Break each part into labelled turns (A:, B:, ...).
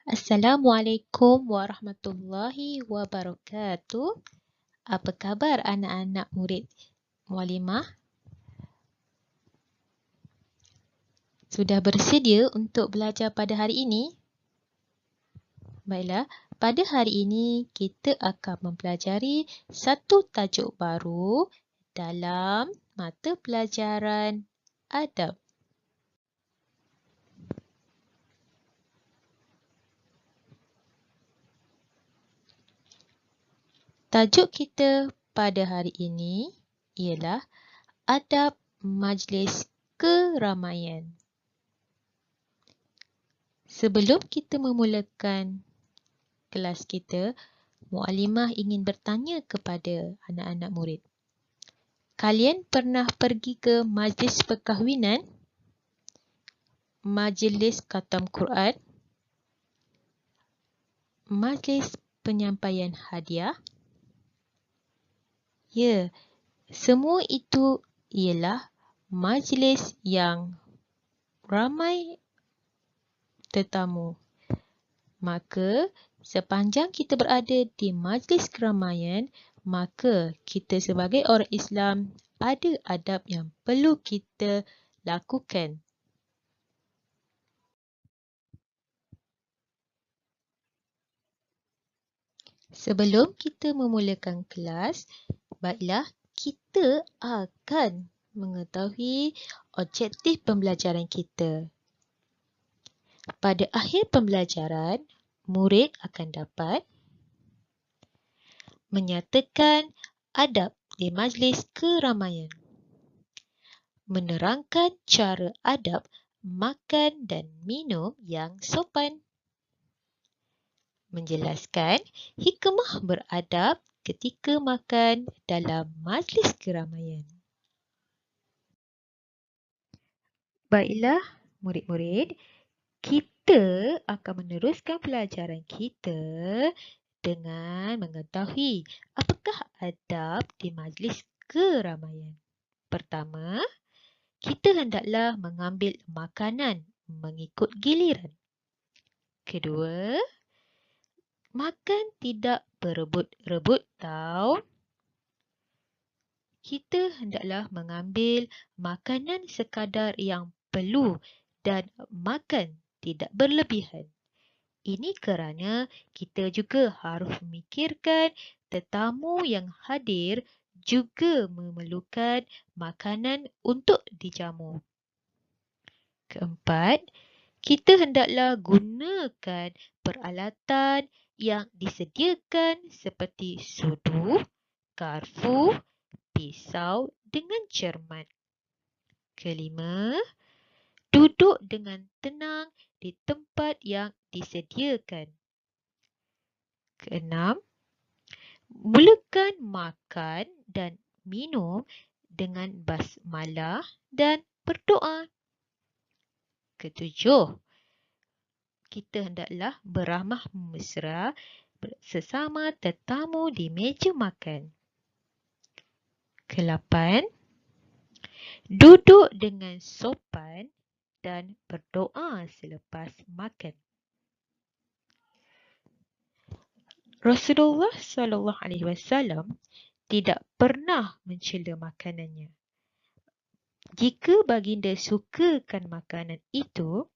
A: Assalamualaikum warahmatullahi wabarakatuh. Apa khabar anak-anak murid Mualimah? Sudah bersedia untuk belajar pada hari ini? Baiklah, pada hari ini kita akan mempelajari satu tajuk baru dalam mata pelajaran adab. Tajuk kita pada hari ini ialah adab majlis keramaian. Sebelum kita memulakan kelas kita, Mualimah ingin bertanya kepada anak-anak murid. Kalian pernah pergi ke majlis perkahwinan? Majlis khatam Quran? Majlis penyampaian hadiah? Ya, semua itu ialah majlis yang ramai tetamu. Maka, sepanjang kita berada di majlis keramaian, maka kita sebagai orang Islam ada adab yang perlu kita lakukan. Sebelum kita memulakan kelas, baiklah kita akan mengetahui objektif pembelajaran kita. Pada akhir pembelajaran, murid akan dapat menyatakan adab di majlis keramaian, menerangkan cara adab makan dan minum yang sopan, menjelaskan hikmah beradab ketika makan dalam majlis keramaian. Baiklah, murid-murid, kita akan meneruskan pelajaran kita dengan mengetahui apakah adab di majlis keramaian. Pertama, kita hendaklah mengambil makanan mengikut giliran. Kedua, makan tidak berebut-rebut tau. Kita hendaklah mengambil makanan sekadar yang perlu dan makan tidak berlebihan. Ini kerana kita juga harus memikirkan tetamu yang hadir juga memerlukan makanan untuk dijamu. Keempat, kita hendaklah gunakan peralatan yang disediakan seperti sudu, garpu, pisau dengan cermat. Kelima, duduk dengan tenang di tempat yang disediakan. Keenam, mulakan makan dan minum dengan basmalah dan berdoa. Ketujuh, kita hendaklah beramah mesra sesama tetamu di meja makan. Kelapan, duduk dengan sopan dan berdoa selepas makan. Rasulullah SAW tidak pernah mencela makanannya. Jika baginda sukakan makanan itu,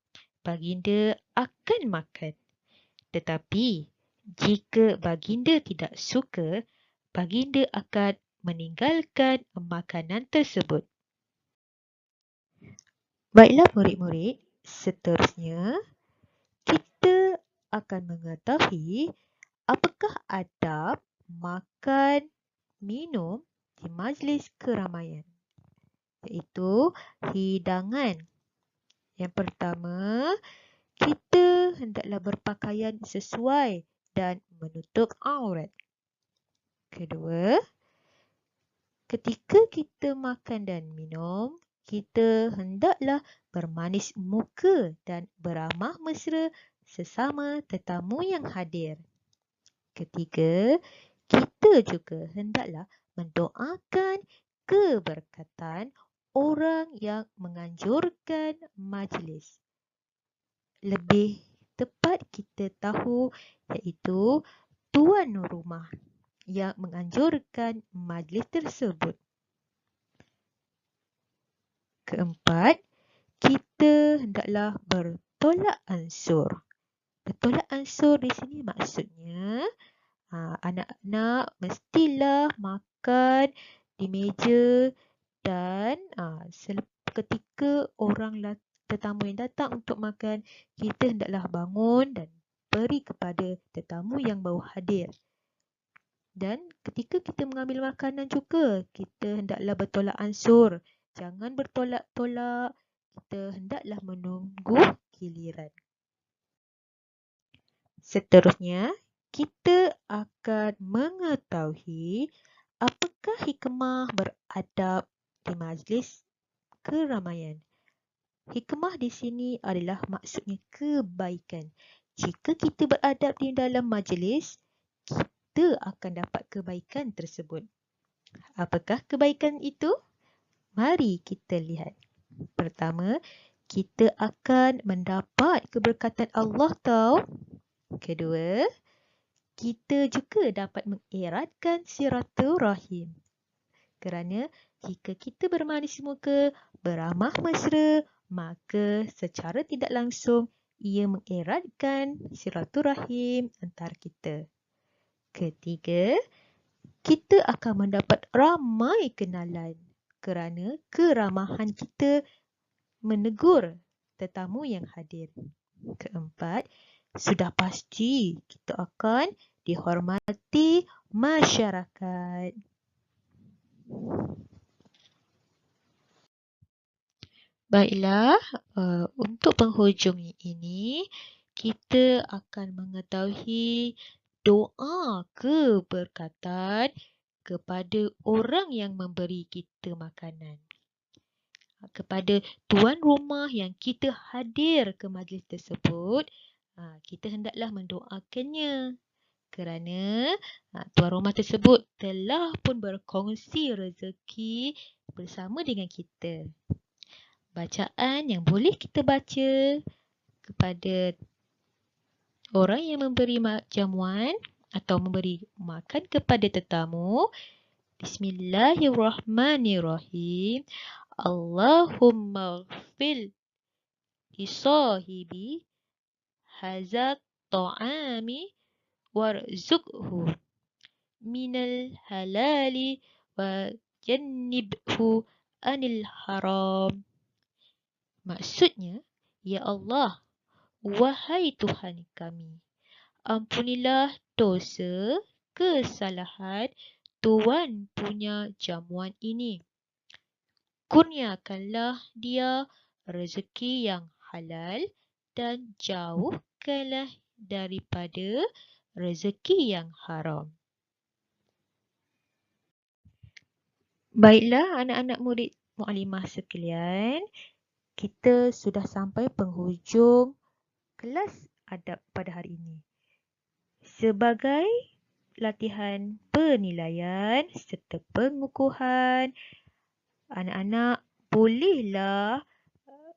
A: baginda akan makan. Tetapi, jika baginda tidak suka, baginda akan meninggalkan makanan tersebut. Baiklah murid-murid, seterusnya kita akan mengetahui apakah adab makan, minum di majlis keramaian, iaitu hidangan. Yang pertama, kita hendaklah berpakaian sesuai dan menutup aurat. Kedua, ketika kita makan dan minum, kita hendaklah bermanis muka dan beramah mesra sesama tetamu yang hadir. Ketiga, kita juga hendaklah mendoakan keberkatan orang yang menganjurkan majlis. Lebih tepat kita tahu, iaitu tuan rumah yang menganjurkan majlis tersebut. Keempat, kita hendaklah bertolak ansur. Bertolak ansur di sini maksudnya anak-anak mestilah makan di meja dan ketika orang tetamu yang datang untuk makan, kita hendaklah bangun dan beri kepada tetamu yang baru hadir. Dan ketika kita mengambil makanan juga, kita hendaklah bertolak ansur. Jangan bertolak-tolak. Kita hendaklah menunggu giliran. Seterusnya, kita akan mengetahui apakah hikmah beradab di majlis keramaian. Hikmah di sini adalah maksudnya kebaikan. Jika kita beradab di dalam majlis, kita akan dapat kebaikan tersebut. Apakah kebaikan itu? Mari kita lihat. Pertama, kita akan mendapat keberkatan Allah tahu. Kedua, kita juga dapat mengeratkan silaturahim. Kerana jika kita bermanis muka, beramah mesra, maka secara tidak langsung ia mengeratkan silaturahim antara kita. Ketiga, kita akan mendapat ramai kenalan kerana keramahan kita menegur tetamu yang hadir. Keempat, sudah pasti kita akan dihormati masyarakat. Baiklah, untuk penghujung ini, kita akan mengetahui doa keberkatan kepada orang yang memberi kita makanan. Kepada tuan rumah yang kita hadir ke majlis tersebut, kita hendaklah mendoakannya. Kerana tuan rumah tersebut telah pun berkongsi rezeki bersama dengan kita. Bacaan yang boleh kita baca kepada orang yang memberi jamuan atau memberi makan kepada tetamu. Bismillahirrahmanirrahim. Allahumma ghfir li sahibi hazat ta'ami warzuqhu minal halali wa jannibhu anil haram. Maksudnya, ya Allah, wahai Tuhan kami, ampunilah dosa, kesalahan Tuan punya jamuan ini. Kurniakanlah dia rezeki yang halal dan jauhkanlah daripada rezeki yang haram. Baiklah anak-anak murid Mu'allimah sekalian, kita sudah sampai penghujung kelas adab pada hari ini. Sebagai latihan penilaian serta pengukuhan, anak-anak bolehlah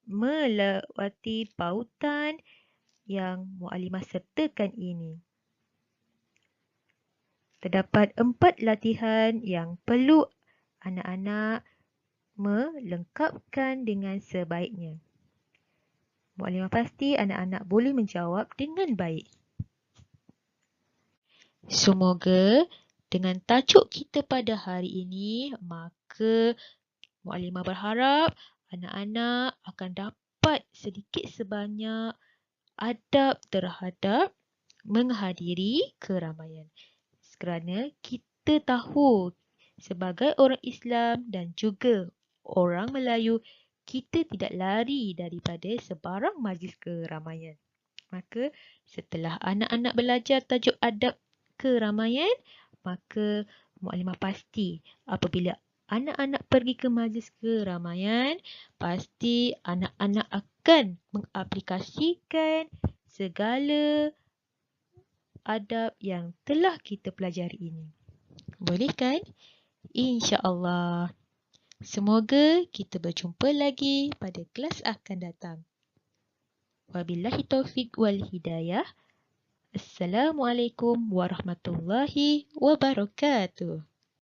A: melewati pautan yang Mu'allimah sertakan ini. Terdapat 4 latihan yang perlu anak-anak melengkapkan dengan sebaiknya. Mu'allimah pasti anak-anak boleh menjawab dengan baik. Semoga dengan tajuk kita pada hari ini, maka Mu'allimah berharap anak-anak akan dapat sedikit sebanyak adab terhadap menghadiri keramaian. Kerana kita tahu sebagai orang Islam dan juga orang Melayu, kita tidak lari daripada sebarang majlis keramaian. Maka setelah anak-anak belajar tajuk adab keramaian, maka Mu'allimah pasti apabila anak-anak pergi ke majlis keramaian, pasti anak-anak akan mengaplikasikan segala adab yang telah kita pelajari ini. Boleh kan? InsyaAllah. Semoga kita berjumpa lagi pada kelas akan datang. Wabillahi taufiq wal hidayah. Assalamualaikum warahmatullahi wabarakatuh.